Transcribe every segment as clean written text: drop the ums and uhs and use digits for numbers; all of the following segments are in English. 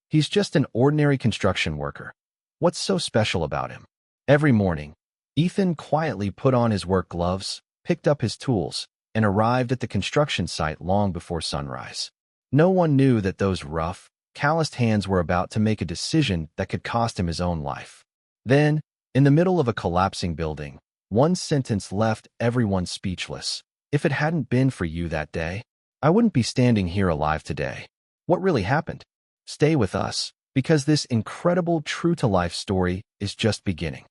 He's just an ordinary construction worker. What's so special about him? Every morning, Ethan quietly put on his work gloves, picked up his tools, and arrived at the construction site long before sunrise. No one knew that those rough, calloused hands were about to make a decision that could cost him his own life. Then, in the middle of a collapsing building, one sentence left everyone speechless. If it hadn't been for you that day, I wouldn't be standing here alive today. What really happened? Stay with us, because this incredible true-to-life story is just beginning.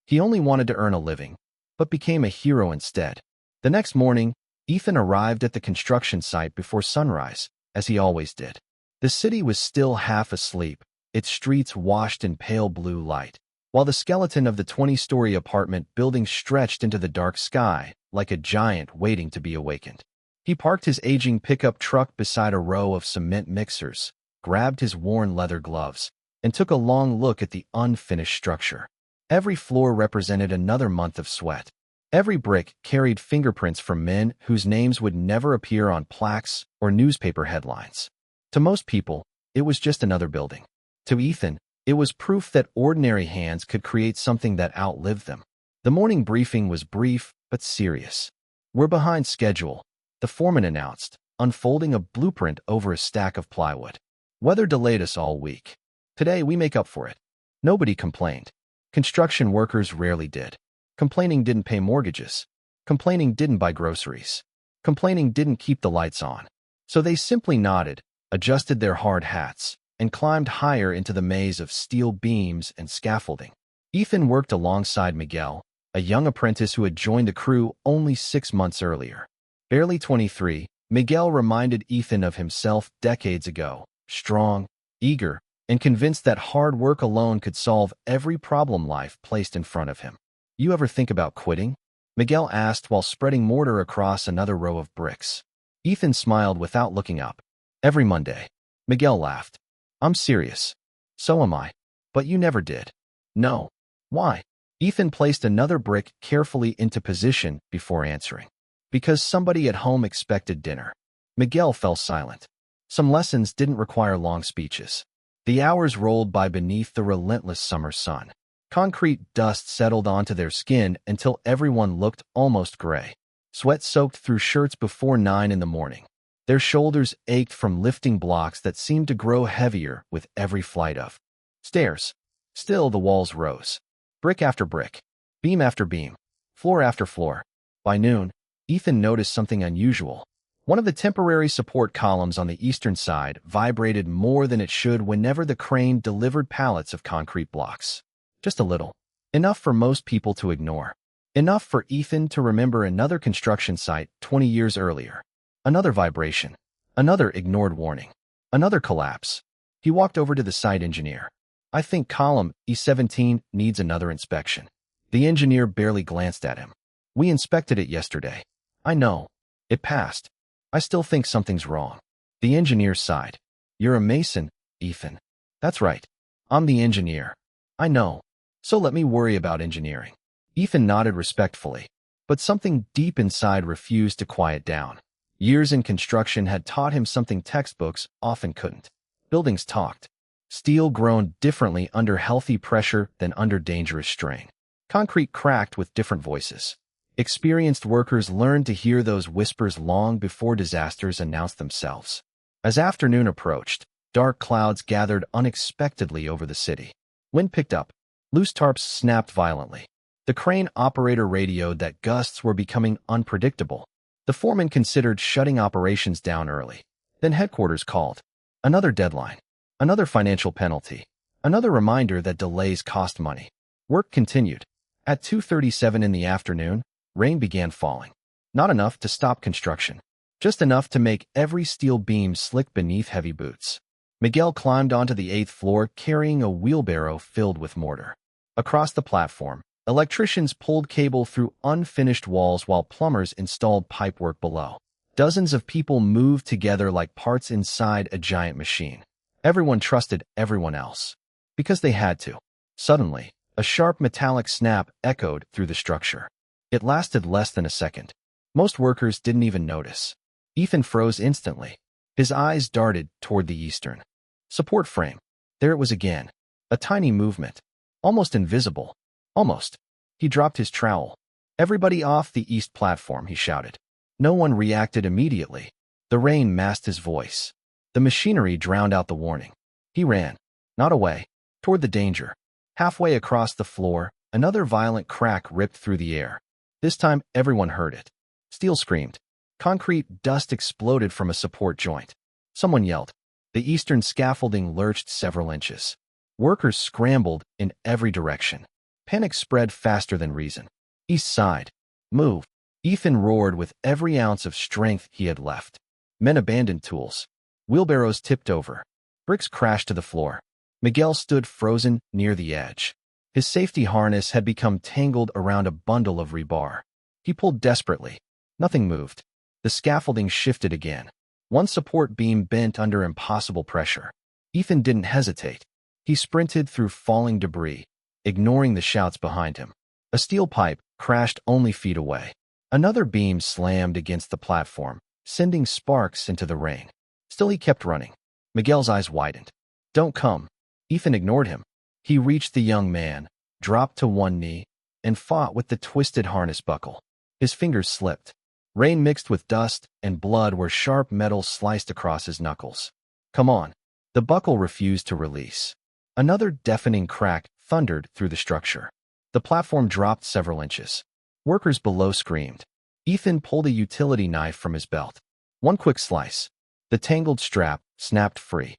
He only wanted to earn a living, but became a hero instead. The next morning, Ethan arrived at the construction site before sunrise, as he always did. The city was still half asleep, its streets washed in pale blue light, while the skeleton of the 20-story apartment building stretched into the dark sky like a giant waiting to be awakened. He parked his aging pickup truck beside a row of cement mixers, grabbed his worn leather gloves, and took a long look at the unfinished structure. Every floor represented another month of sweat. Every brick carried fingerprints from men whose names would never appear on plaques or newspaper headlines. To most people, it was just another building. To Ethan, it was proof that ordinary hands could create something that outlived them. The morning briefing was brief but serious. "We're behind schedule," the foreman announced, unfolding a blueprint over a stack of plywood. "Weather delayed us all week. Today we make up for it." Nobody complained. Construction workers rarely did. Complaining didn't pay mortgages. Complaining didn't buy groceries. Complaining didn't keep the lights on. So they simply nodded, adjusted their hard hats, and climbed higher into the maze of steel beams and scaffolding. Ethan worked alongside Miguel, a young apprentice who had joined the crew only 6 months earlier. Barely 23, Miguel reminded Ethan of himself decades ago, strong, eager, and convinced that hard work alone could solve every problem life placed in front of him. "You ever think about quitting?" Miguel asked while spreading mortar across another row of bricks. Ethan smiled without looking up. "Every Monday." Miguel laughed. "I'm serious." "So am I. But you never did." "No." "Why?" Ethan placed another brick carefully into position before answering. "Because somebody at home expected dinner." Miguel fell silent. Some lessons didn't require long speeches. The hours rolled by beneath the relentless summer sun. Concrete dust settled onto their skin until everyone looked almost gray. Sweat soaked through shirts before 9 in the morning. Their shoulders ached from lifting blocks that seemed to grow heavier with every flight of stairs. Still, the walls rose. Brick after brick, beam after beam, floor after floor. By noon, Ethan noticed something unusual. One of the temporary support columns on the eastern side vibrated more than it should whenever the crane delivered pallets of concrete blocks. Just a little. Enough for most people to ignore. Enough for Ethan to remember another construction site 20 years earlier. Another vibration. Another ignored warning. Another collapse. He walked over to the site engineer. "I think column E17 needs another inspection." The engineer barely glanced at him. "We inspected it yesterday." "I know. It passed. I still think something's wrong." The engineer sighed. "You're a mason, Ethan." "That's right. I'm the engineer." "I know. So let me worry about engineering." Ethan nodded respectfully, but something deep inside refused to quiet down. Years in construction had taught him something textbooks often couldn't. Buildings talked. Steel groaned differently under healthy pressure than under dangerous strain. Concrete cracked with different voices. Experienced workers learned to hear those whispers long before disasters announced themselves. As afternoon approached, dark clouds gathered unexpectedly over the city. Wind picked up. Loose tarps snapped violently. The crane operator radioed that gusts were becoming unpredictable. The foreman considered shutting operations down early. Then headquarters called. Another deadline. Another financial penalty. Another reminder that delays cost money. Work continued. At 2:37 in the afternoon, rain began falling. Not enough to stop construction. Just enough to make every steel beam slick beneath heavy boots. Miguel climbed onto the 8th floor carrying a wheelbarrow filled with mortar. Across the platform, electricians pulled cable through unfinished walls while plumbers installed pipework below. Dozens of people moved together like parts inside a giant machine. Everyone trusted everyone else. Because they had to. Suddenly, a sharp metallic snap echoed through the structure. It lasted less than a second. Most workers didn't even notice. Ethan froze instantly. His eyes darted toward the eastern support frame. There it was again. A tiny movement. Almost invisible. Almost. He dropped his trowel. "Everybody off the east platform," he shouted. No one reacted immediately. The rain masked his voice. The machinery drowned out the warning. He ran. Not away. Toward the danger. Halfway across the floor, another violent crack ripped through the air. This time, everyone heard it. Steel screamed. Concrete dust exploded from a support joint. Someone yelled. The eastern scaffolding lurched several inches. Workers scrambled in every direction. Panic spread faster than reason. East side. Move. Ethan roared with every ounce of strength he had left. Men abandoned tools. Wheelbarrows tipped over. Bricks crashed to the floor. Miguel stood frozen near the edge. His safety harness had become tangled around a bundle of rebar. He pulled desperately. Nothing moved. The scaffolding shifted again. One support beam bent under impossible pressure. Ethan didn't hesitate. He sprinted through falling debris, ignoring the shouts behind him. A steel pipe crashed only feet away. Another beam slammed against the platform, sending sparks into the rain. Still he kept running. Miguel's eyes widened. "Don't come." Ethan ignored him. He reached the young man, dropped to one knee, and fought with the twisted harness buckle. His fingers slipped. Rain mixed with dust and blood where sharp metal sliced across his knuckles. "Come on." The buckle refused to release. Another deafening crack thundered through the structure. The platform dropped several inches. Workers below screamed. Ethan pulled a utility knife from his belt. One quick slice. The tangled strap snapped free.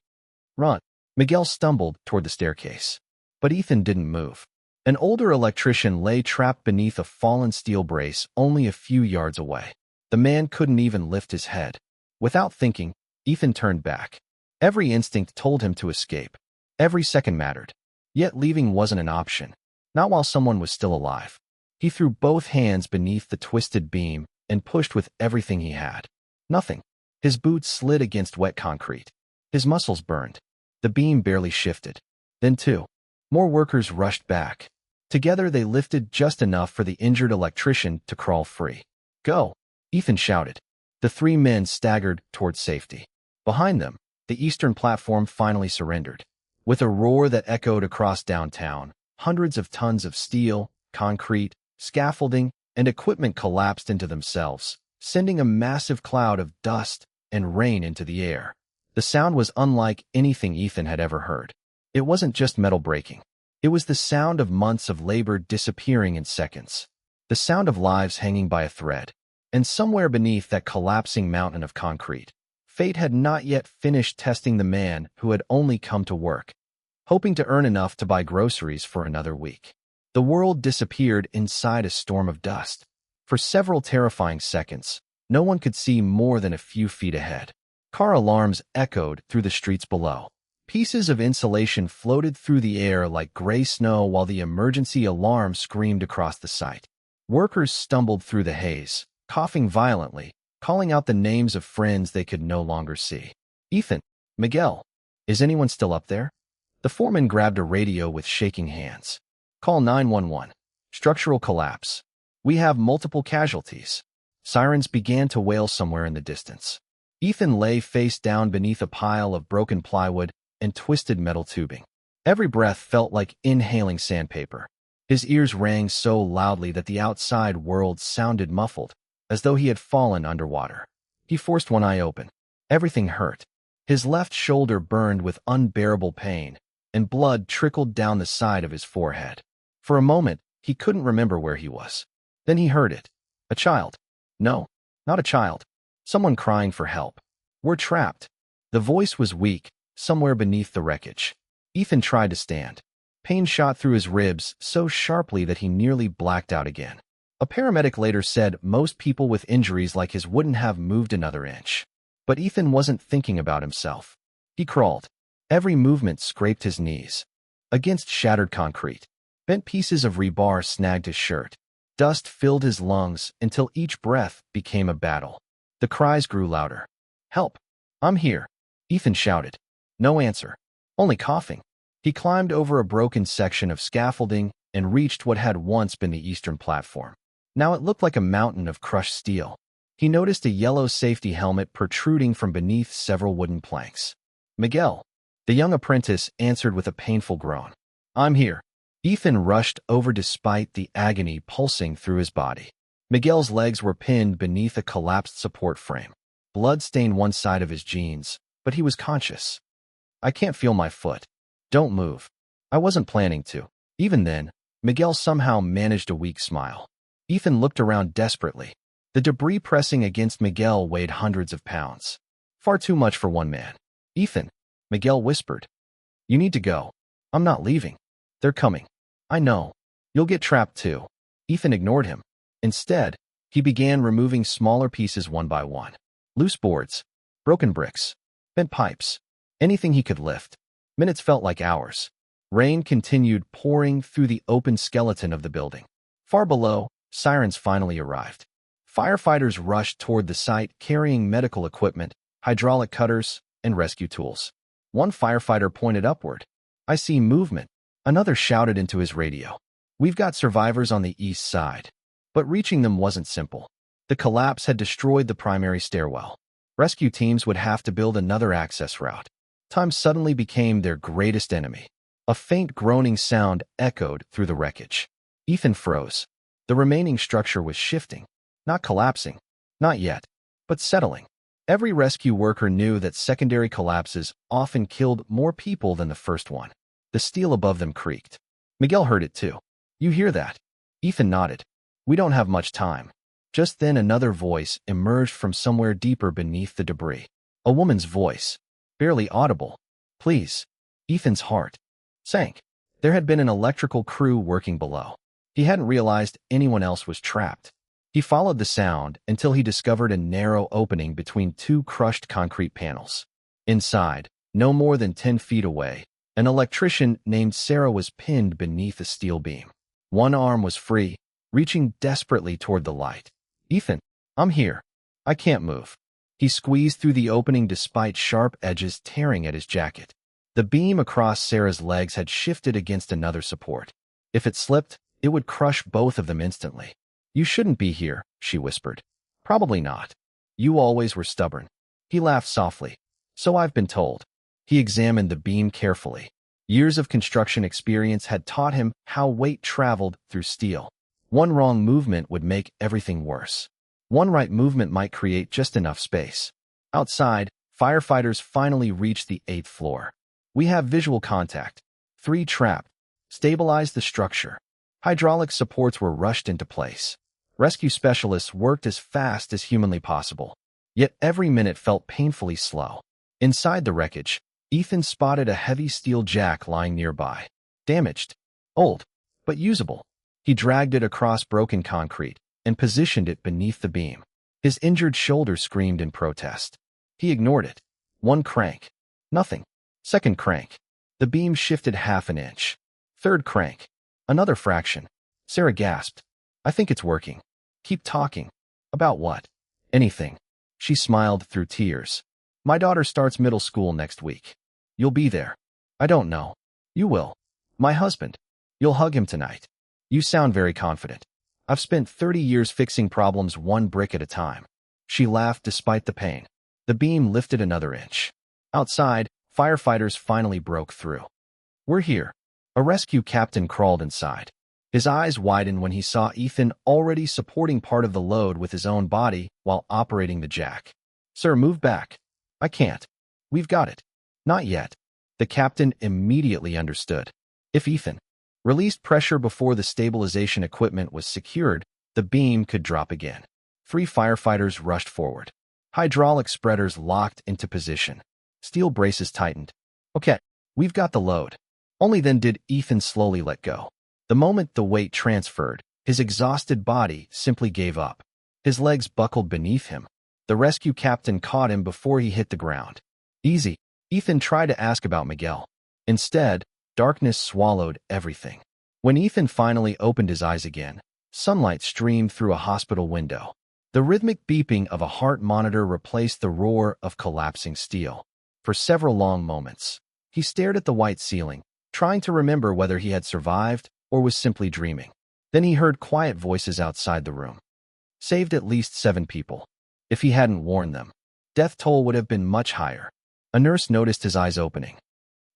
"Run." Miguel stumbled toward the staircase. But Ethan didn't move. An older electrician lay trapped beneath a fallen steel brace only a few yards away. The man couldn't even lift his head. Without thinking, Ethan turned back. Every instinct told him to escape. Every second mattered. Yet leaving wasn't an option. Not while someone was still alive. He threw both hands beneath the twisted beam and pushed with everything he had. Nothing. His boots slid against wet concrete. His muscles burned. The beam barely shifted. Then two more workers rushed back. Together they lifted just enough for the injured electrician to crawl free. "Go!" Ethan shouted. The three men staggered toward safety. Behind them, the eastern platform finally surrendered. With a roar that echoed across downtown, hundreds of tons of steel, concrete, scaffolding, and equipment collapsed into themselves, sending a massive cloud of dust and rain into the air. The sound was unlike anything Ethan had ever heard. It wasn't just metal breaking. It was the sound of months of labor disappearing in seconds. The sound of lives hanging by a thread. And somewhere beneath that collapsing mountain of concrete, fate had not yet finished testing the man who had only come to work, hoping to earn enough to buy groceries for another week. The world disappeared inside a storm of dust. For several terrifying seconds, no one could see more than a few feet ahead. Car alarms echoed through the streets below. Pieces of insulation floated through the air like gray snow while the emergency alarm screamed across the site. Workers stumbled through the haze, coughing violently, calling out the names of friends they could no longer see. "Ethan, Miguel, is anyone still up there?" The foreman grabbed a radio with shaking hands. "Call 911. Structural collapse. We have multiple casualties." Sirens began to wail somewhere in the distance. Ethan lay face down beneath a pile of broken plywood and twisted metal tubing. Every breath felt like inhaling sandpaper. His ears rang so loudly that the outside world sounded muffled, as though he had fallen underwater. He forced one eye open. Everything hurt. His left shoulder burned with unbearable pain, and blood trickled down the side of his forehead. For a moment, he couldn't remember where he was. Then he heard it. A child. No, not a child. Someone crying for help. "We're trapped." The voice was weak, somewhere beneath the wreckage. Ethan tried to stand. Pain shot through his ribs so sharply that he nearly blacked out again. A paramedic later said most people with injuries like his wouldn't have moved another inch. But Ethan wasn't thinking about himself. He crawled. Every movement scraped his knees. Against shattered concrete. Bent pieces of rebar snagged his shirt. Dust filled his lungs until each breath became a battle. The cries grew louder. "Help! I'm here!" Ethan shouted. No answer. Only coughing. He climbed over a broken section of scaffolding and reached what had once been the eastern platform. Now it looked like a mountain of crushed steel. He noticed a yellow safety helmet protruding from beneath several wooden planks. "Miguel," the young apprentice answered with a painful groan. "I'm here." Ethan rushed over despite the agony pulsing through his body. Miguel's legs were pinned beneath a collapsed support frame. Blood stained one side of his jeans, but he was conscious. "I can't feel my foot." "Don't move." "I wasn't planning to." Even then, Miguel somehow managed a weak smile. Ethan looked around desperately. The debris pressing against Miguel weighed hundreds of pounds. Far too much for one man. "Ethan," Miguel whispered. "You need to go." "I'm not leaving." "They're coming." "I know. You'll get trapped too." Ethan ignored him. Instead, he began removing smaller pieces one by one. Loose boards, broken bricks, bent pipes, anything he could lift. Minutes felt like hours. Rain continued pouring through the open skeleton of the building. Far below, sirens finally arrived. Firefighters rushed toward the site carrying medical equipment, hydraulic cutters, and rescue tools. One firefighter pointed upward. "I see movement." Another shouted into his radio. "We've got survivors on the east side." But reaching them wasn't simple. The collapse had destroyed the primary stairwell. Rescue teams would have to build another access route. Time suddenly became their greatest enemy. A faint groaning sound echoed through the wreckage. Ethan froze. The remaining structure was shifting. Not collapsing. Not yet. But settling. Every rescue worker knew that secondary collapses often killed more people than the first one. The steel above them creaked. Miguel heard it too. "You hear that?" Ethan nodded. "We don't have much time." Just then another voice emerged from somewhere deeper beneath the debris. A woman's voice. Barely audible. "Please." Ethan's heart sank. There had been an electrical crew working below. He hadn't realized anyone else was trapped. He followed the sound until he discovered a narrow opening between two crushed concrete panels. Inside, no more than 10 feet away, an electrician named Sarah was pinned beneath a steel beam. One arm was free, reaching desperately toward the light. "Ethan, I'm here. I can't move." He squeezed through the opening despite sharp edges tearing at his jacket. The beam across Sarah's legs had shifted against another support. If it slipped, it would crush both of them instantly. "You shouldn't be here," she whispered. "Probably not. You always were stubborn." He laughed softly. "So I've been told." He examined the beam carefully. Years of construction experience had taught him how weight traveled through steel. One wrong movement would make everything worse. One right movement might create just enough space. Outside, firefighters finally reached the 8th floor. "We have visual contact. 3 trapped. Stabilize the structure." Hydraulic supports were rushed into place. Rescue specialists worked as fast as humanly possible. Yet every minute felt painfully slow. Inside the wreckage, Ethan spotted a heavy steel jack lying nearby. Damaged. Old. But usable. He dragged it across broken concrete and positioned it beneath the beam. His injured shoulder screamed in protest. He ignored it. One crank. Nothing. Second crank. The beam shifted half an inch. Third crank. Another fraction. Sarah gasped. "I think it's working." "Keep talking." "About what?" "Anything." She smiled through tears. "My daughter starts middle school next week." "You'll be there." "I don't know." "You will." "My husband." "You'll hug him tonight." "You sound very confident." "I've spent 30 years fixing problems one brick at a time." She laughed despite the pain. The beam lifted another inch. Outside, firefighters finally broke through. "We're here." A rescue captain crawled inside. His eyes widened when he saw Ethan already supporting part of the load with his own body while operating the jack. "Sir, move back." "I can't." "We've got it." "Not yet." The captain immediately understood. If Ethan released pressure before the stabilization equipment was secured, the beam could drop again. 3 firefighters rushed forward. Hydraulic spreaders locked into position. Steel braces tightened. "Okay, we've got the load." Only then did Ethan slowly let go. The moment the weight transferred, his exhausted body simply gave up. His legs buckled beneath him. The rescue captain caught him before he hit the ground. "Easy." Ethan tried to ask about Miguel. Instead, darkness swallowed everything. When Ethan finally opened his eyes again, sunlight streamed through a hospital window. The rhythmic beeping of a heart monitor replaced the roar of collapsing steel. For several long moments, he stared at the white ceiling, trying to remember whether he had survived or was simply dreaming. Then he heard quiet voices outside the room. "Saved at least 7 people." If he hadn't warned them, death toll would have been much higher. A nurse noticed his eyes opening.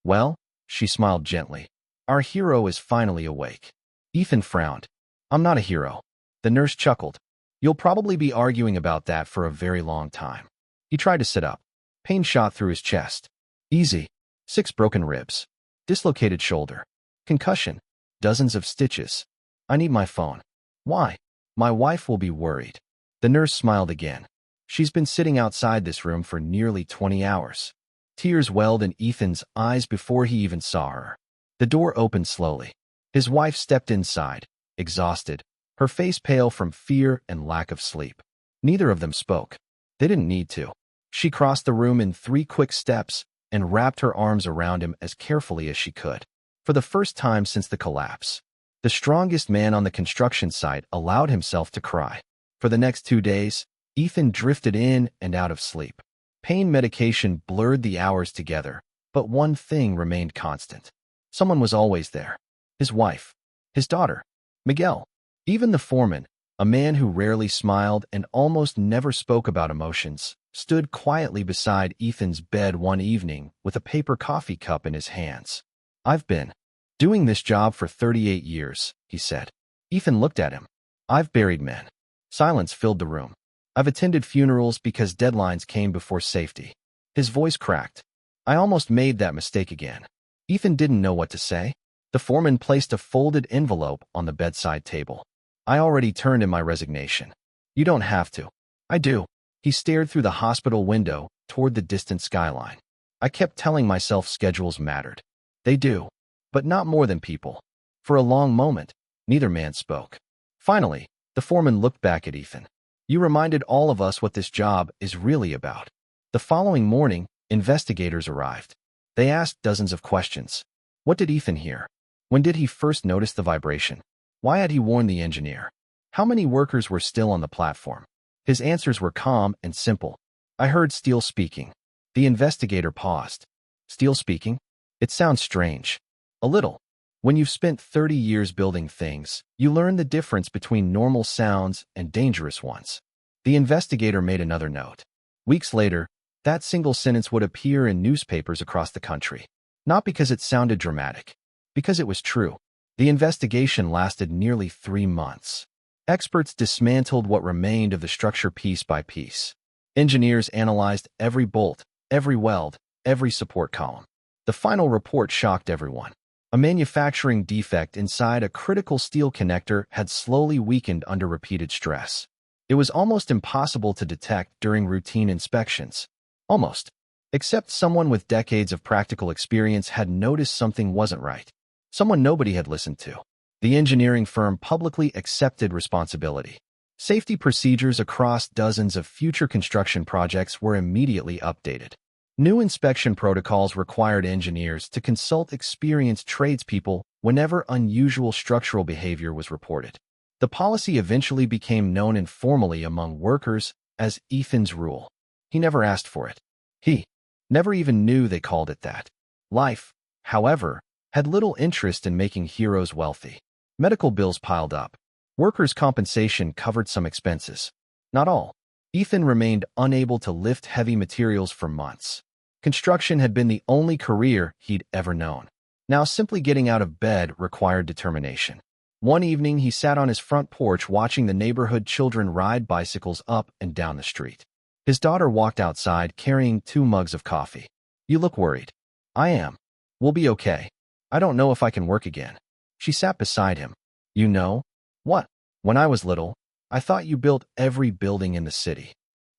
Well, she smiled gently. Our hero is finally awake. Ethan frowned. I'm not a hero. The nurse chuckled. You'll probably be arguing about that for a very long time. He tried to sit up. Pain shot through his chest. Easy. 6 broken ribs. Dislocated shoulder. Concussion. Dozens of stitches. I need my phone. Why? My wife will be worried. The nurse smiled again. She's been sitting outside this room for nearly 20 hours. Tears welled in Ethan's eyes before he even saw her. The door opened slowly. His wife stepped inside, exhausted, her face pale from fear and lack of sleep. Neither of them spoke. They didn't need to. She crossed the room in 3 quick steps and wrapped her arms around him as carefully as she could. For the first time since the collapse, the strongest man on the construction site allowed himself to cry. For the next 2 days, Ethan drifted in and out of sleep. Pain medication blurred the hours together, but one thing remained constant. Someone was always there. His wife. His daughter. Miguel. Even the foreman, a man who rarely smiled and almost never spoke about emotions, stood quietly beside Ethan's bed one evening with a paper coffee cup in his hands. I've been doing this job for 38 years, he said. Ethan looked at him. I've buried men. Silence filled the room. I've attended funerals because deadlines came before safety. His voice cracked. I almost made that mistake again. Ethan didn't know what to say. The foreman placed a folded envelope on the bedside table. I already turned in my resignation. You don't have to. I do. He stared through the hospital window toward the distant skyline. I kept telling myself schedules mattered. They do, but not more than people. For a long moment, neither man spoke. Finally, the foreman looked back at Ethan. You reminded all of us what this job is really about. The following morning, investigators arrived. They asked dozens of questions. What did Ethan hear? When did he first notice the vibration? Why had he warned the engineer? How many workers were still on the platform? His answers were calm and simple. I heard Steele speaking. The investigator paused. Steele speaking? It sounds strange. A little. When you've spent 30 years building things, you learn the difference between normal sounds and dangerous ones. The investigator made another note. Weeks later, that single sentence would appear in newspapers across the country. Not because it sounded dramatic, because it was true. The investigation lasted nearly 3 months. Experts dismantled what remained of the structure piece by piece. Engineers analyzed every bolt, every weld, every support column. The final report shocked everyone. A manufacturing defect inside a critical steel connector had slowly weakened under repeated stress. It was almost impossible to detect during routine inspections. Almost. Except someone with decades of practical experience had noticed something wasn't right. Someone nobody had listened to. The engineering firm publicly accepted responsibility. Safety procedures across dozens of future construction projects were immediately updated. New inspection protocols required engineers to consult experienced tradespeople whenever unusual structural behavior was reported. The policy eventually became known informally among workers as Ethan's Rule. He never asked for it. He never even knew they called it that. Life, however, had little interest in making heroes wealthy. Medical bills piled up. Workers' compensation covered some expenses. Not all. Ethan remained unable to lift heavy materials for months. Construction had been the only career he'd ever known. Now simply getting out of bed required determination. One evening, he sat on his front porch watching the neighborhood children ride bicycles up and down the street. His daughter walked outside carrying 2 mugs of coffee. You look worried. I am. We'll be okay. I don't know if I can work again. She sat beside him. You know? What? When I was little, I thought you built every building in the city.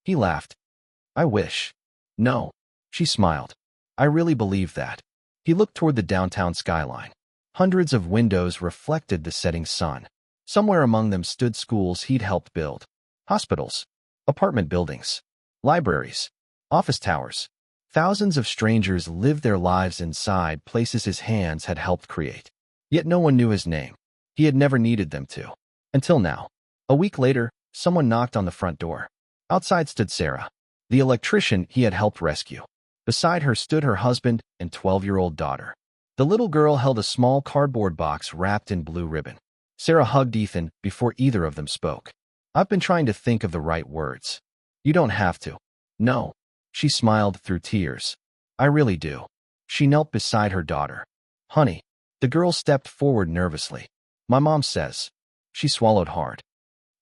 He laughed. I wish. No. She smiled. I really believe that. He looked toward the downtown skyline. Hundreds of windows reflected the setting sun. Somewhere among them stood schools he'd helped build. Hospitals. Apartment buildings. Libraries. Office towers. Thousands of strangers lived their lives inside places his hands had helped create. Yet no one knew his name. He had never needed them to. Until now. A week later, someone knocked on the front door. Outside stood Sarah, the electrician he had helped rescue. Beside her stood her husband and 12-year-old daughter. The little girl held a small cardboard box wrapped in blue ribbon. Sarah hugged Ethan before either of them spoke. I've been trying to think of the right words. You don't have to. No. She smiled through tears. I really do. She knelt beside her daughter. Honey. The girl stepped forward nervously. My mom says. She swallowed hard.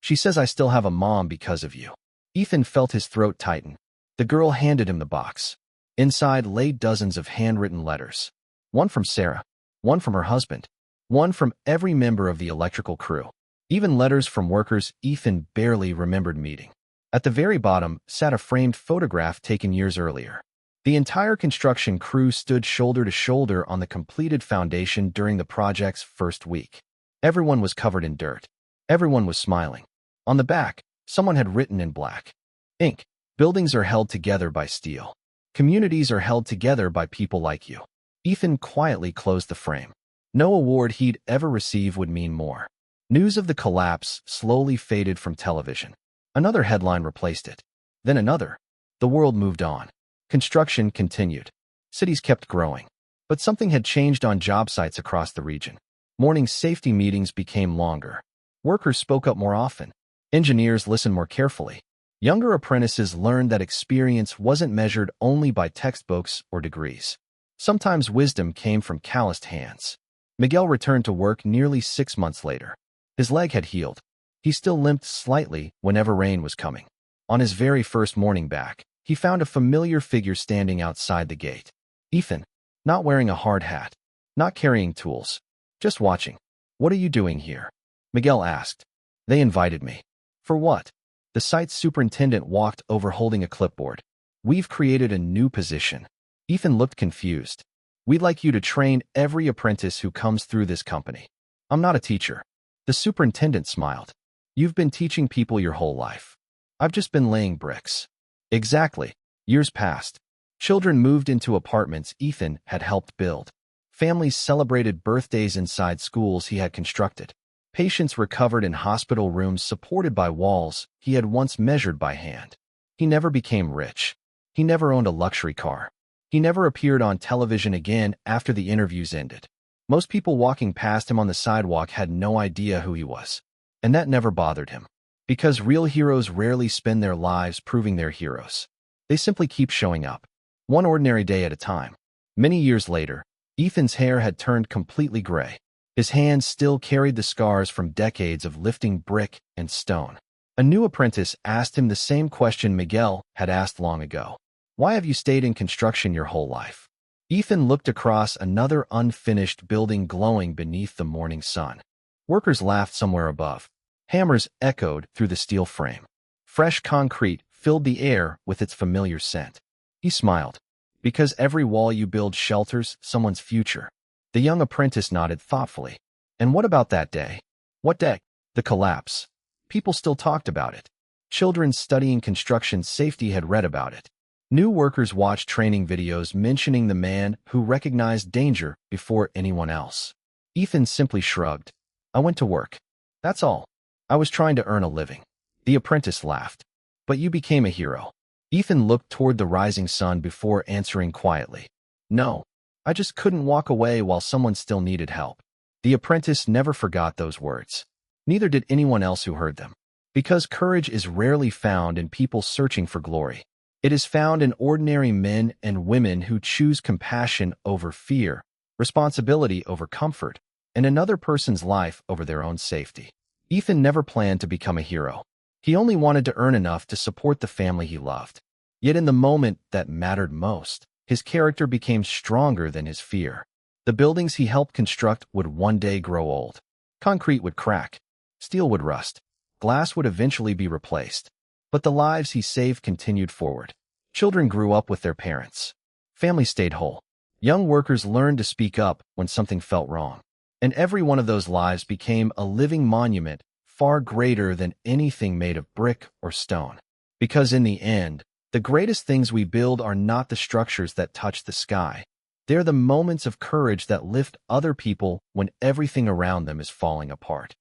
She says I still have a mom because of you. Ethan felt his throat tighten. The girl handed him the box. Inside lay dozens of handwritten letters. One from Sarah. One from her husband. One from every member of the electrical crew. Even letters from workers Ethan barely remembered meeting. At the very bottom sat a framed photograph taken years earlier. The entire construction crew stood shoulder to shoulder on the completed foundation during the project's first week. Everyone was covered in dirt. Everyone was smiling. On the back, someone had written in black ink, buildings are held together by steel. Communities are held together by people like you. Ethan quietly closed the frame. No award he'd ever receive would mean more. News of the collapse slowly faded from television. Another headline replaced it. Then another. The world moved on. Construction continued. Cities kept growing. But something had changed on job sites across the region. Morning safety meetings became longer. Workers spoke up more often. Engineers listened more carefully. Younger apprentices learned that experience wasn't measured only by textbooks or degrees. Sometimes wisdom came from calloused hands. Miguel returned to work nearly 6 months later. His leg had healed. He still limped slightly whenever rain was coming. On his very first morning back, he found a familiar figure standing outside the gate. Ethan, not wearing a hard hat, not carrying tools, just watching. What are you doing here? Miguel asked. They invited me. For what? The site superintendent walked over holding a clipboard. We've created a new position. Ethan looked confused. We'd like you to train every apprentice who comes through this company. I'm not a teacher. The superintendent smiled. You've been teaching people your whole life. I've just been laying bricks. Exactly. Years passed. Children moved into apartments Ethan had helped build. Families celebrated birthdays inside schools he had constructed. Patients recovered in hospital rooms supported by walls he had once measured by hand. He never became rich. He never owned a luxury car. He never appeared on television again after the interviews ended. Most people walking past him on the sidewalk had no idea who he was. And that never bothered him. Because real heroes rarely spend their lives proving they're heroes. They simply keep showing up. One ordinary day at a time. Many years later, Ethan's hair had turned completely gray. His hands still carried the scars from decades of lifting brick and stone. A new apprentice asked him the same question Miguel had asked long ago. Why have you stayed in construction your whole life? Ethan looked across another unfinished building glowing beneath the morning sun. Workers laughed somewhere above. Hammers echoed through the steel frame. Fresh concrete filled the air with its familiar scent. He smiled. Because every wall you build shelters someone's future. The young apprentice nodded thoughtfully. And what about that day? What day? The collapse. People still talked about it. Children studying construction safety had read about it. New workers watched training videos mentioning the man who recognized danger before anyone else. Ethan simply shrugged. I went to work. That's all. I was trying to earn a living. The apprentice laughed. But you became a hero. Ethan looked toward the rising sun before answering quietly. No. I just couldn't walk away while someone still needed help. The apprentice never forgot those words. Neither did anyone else who heard them. Because courage is rarely found in people searching for glory. It is found in ordinary men and women who choose compassion over fear, responsibility over comfort, and another person's life over their own safety. Ethan never planned to become a hero. He only wanted to earn enough to support the family he loved. Yet in the moment that mattered most, his character became stronger than his fear. The buildings he helped construct would one day grow old. Concrete would crack. Steel would rust. Glass would eventually be replaced. But the lives he saved continued forward. Children grew up with their parents. Families stayed whole. Young workers learned to speak up when something felt wrong. And every one of those lives became a living monument far greater than anything made of brick or stone. Because in the end, the greatest things we build are not the structures that touch the sky. They're the moments of courage that lift other people when everything around them is falling apart.